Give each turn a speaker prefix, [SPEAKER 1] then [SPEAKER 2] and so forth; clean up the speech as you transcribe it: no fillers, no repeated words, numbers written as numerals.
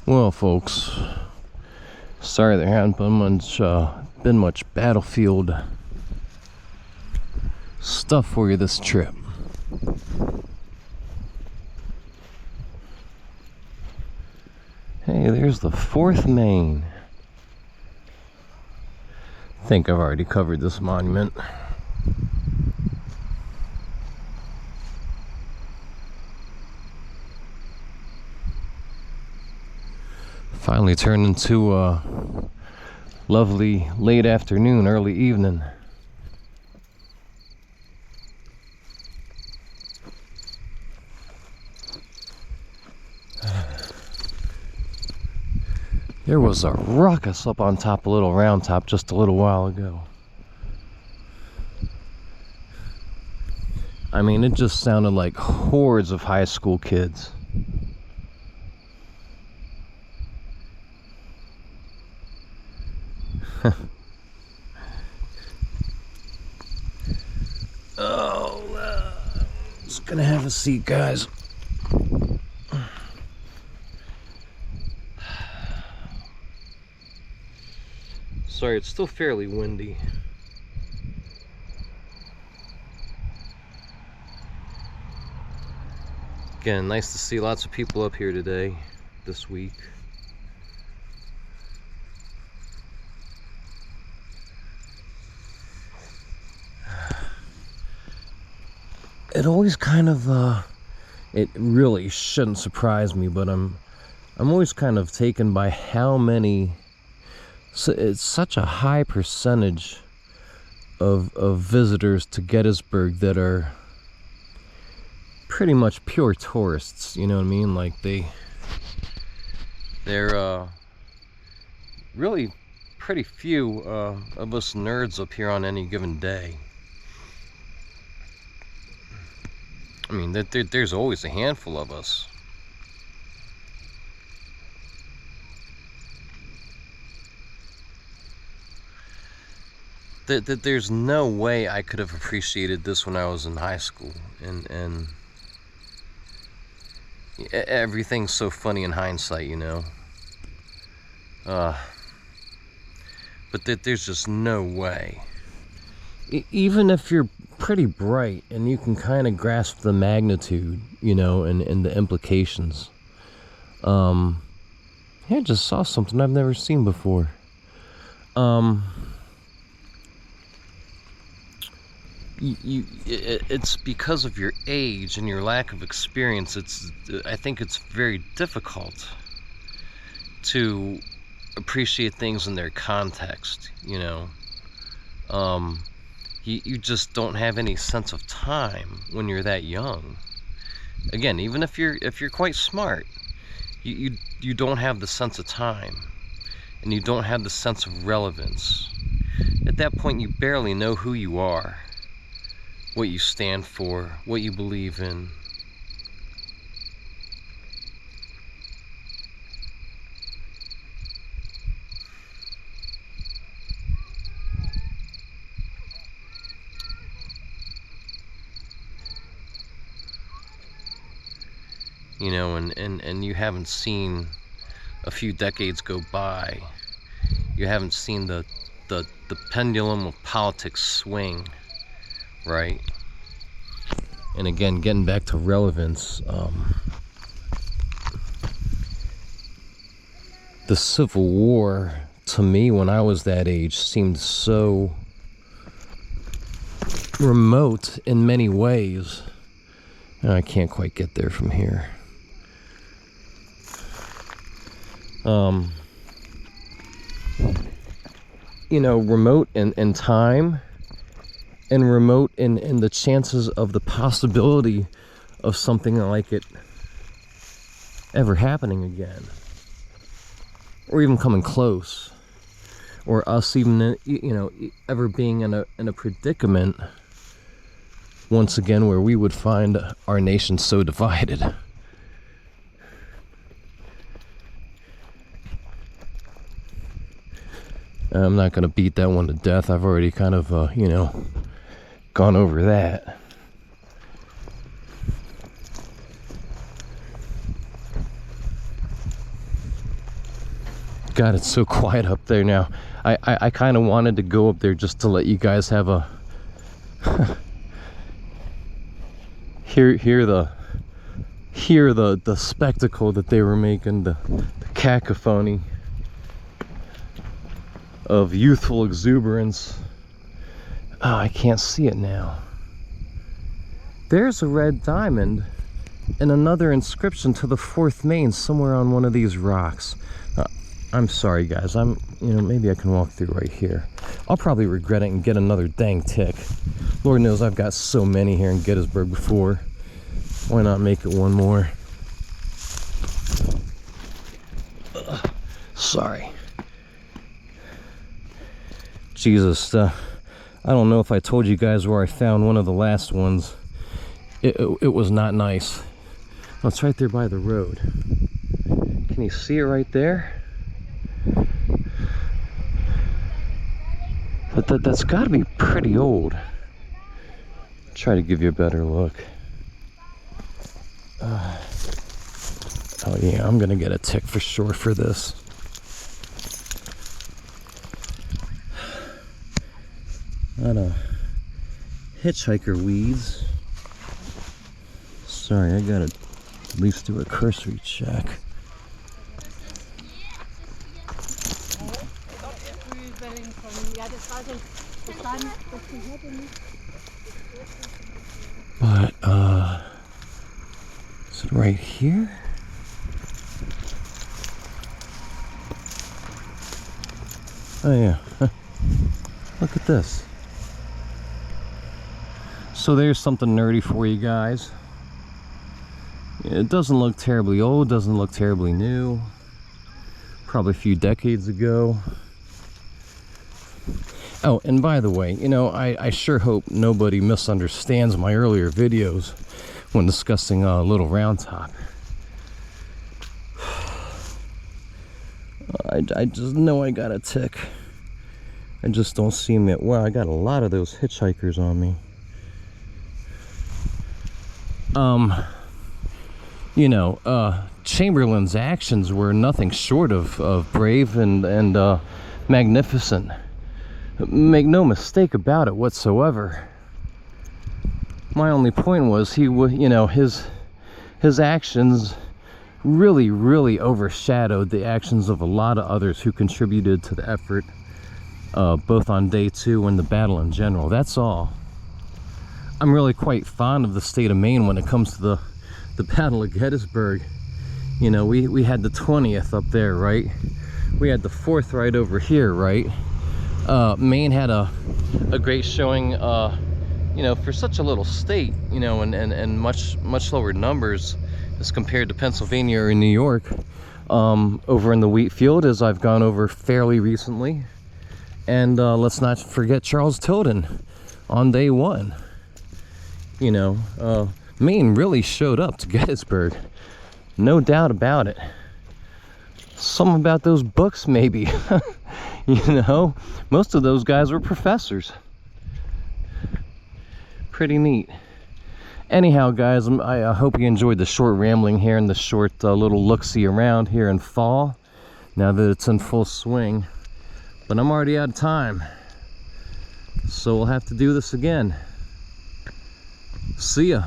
[SPEAKER 1] Well, folks, sorry there hasn't been much battlefield stuff for you this trip. Hey, there's the 4th Main. I think I've already covered this monument. Finally turned into a lovely late afternoon, early evening. There was a ruckus up on top of Little Round Top just a little while ago. I mean, it just sounded like hordes of high school kids. Just gonna have a seat, guys. Sorry, it's still fairly windy. Again, nice to see lots of people up here today, this week. It always kind of, it really shouldn't surprise me, but I'm always kind of taken by how many. So it's such a high percentage of visitors to Gettysburg that are pretty much pure tourists, you know what I mean? Like they're really pretty few of us nerds up here on any given day. I mean, there's always a handful of us. There's no way I could have appreciated this when I was in high school, and everything's so funny in hindsight, you know. But there's just no way. Even if you're pretty bright and you can kind of grasp the magnitude, you know, and the implications. I just saw something I've never seen before. It's because of your age and your lack of experience. I think it's very difficult to appreciate things in their context, you know. You just don't have any sense of time when you're that young. Again, even if you're quite smart, you don't have the sense of time, and you don't have the sense of relevance. At that point, you barely know who you are, what you stand for, what you believe in. You know, and you haven't seen a few decades go by. You haven't seen the pendulum of politics swing, right? And again, getting back to relevance, the Civil War, to me, when I was that age, seemed so remote in many ways. And I can't quite get there from here. You know, remote in time, and remote in the chances of the possibility of something like it ever happening again, or even coming close, or us even, you know, ever being in a predicament once again where we would find our nation so divided. I'm not going to beat that one to death. I've already kind of, you know, gone over that. God, it's so quiet up there now. I kind of wanted to go up there just to let you guys have a hear the spectacle that they were making, the cacophony of youthful exuberance. Oh, I can't see it now. There's a red diamond and another inscription to the 4th Main somewhere on one of these rocks. I'm sorry guys, maybe I can walk through right here. I'll probably regret it and get another dang tick. Lord knows I've got so many here in Gettysburg before. Why not make it one more? Ugh, sorry. Jesus, I don't know if I told you guys where I found one of the last ones. It was not nice. Oh, it's right there by the road. Can you see it right there? But that's got to be pretty old. Try to give you a better look. Oh yeah, I'm gonna get a tick for sure for this. Not a hitchhiker weeds. Sorry, I gotta at least do a cursory check. But is it right here? Oh yeah, look at this. So there's something nerdy for you guys. It doesn't look terribly old, doesn't look terribly new. Probably a few decades ago. Oh, and by the way, I sure hope nobody misunderstands my earlier videos when discussing Little Round Top. I just know I got a tick. I just don't see him yet. Wow, I got a lot of those hitchhikers on me. Chamberlain's actions were nothing short of brave and magnificent. Make no mistake about it whatsoever. My only point was his actions really overshadowed the actions of a lot of others who contributed to the effort, both on day 2 and the battle in general. That's all. I'm really quite fond of the state of Maine when it comes to the Battle of Gettysburg. We had the 20th up there, right? We had the 4th right over here, right? Maine had a great showing, for such a little state, and much lower numbers as compared to Pennsylvania or New York, over in the wheat field, as I've gone over fairly recently. And let's not forget Charles Tilden on day 1. Maine really showed up to Gettysburg, no doubt about it. Something about those books, maybe. Most of those guys were professors. Pretty neat. Anyhow, guys, I hope you enjoyed the short rambling here and the short little look-see around here in fall, now that it's in full swing. But I'm already out of time, so we'll have to do this again. See ya.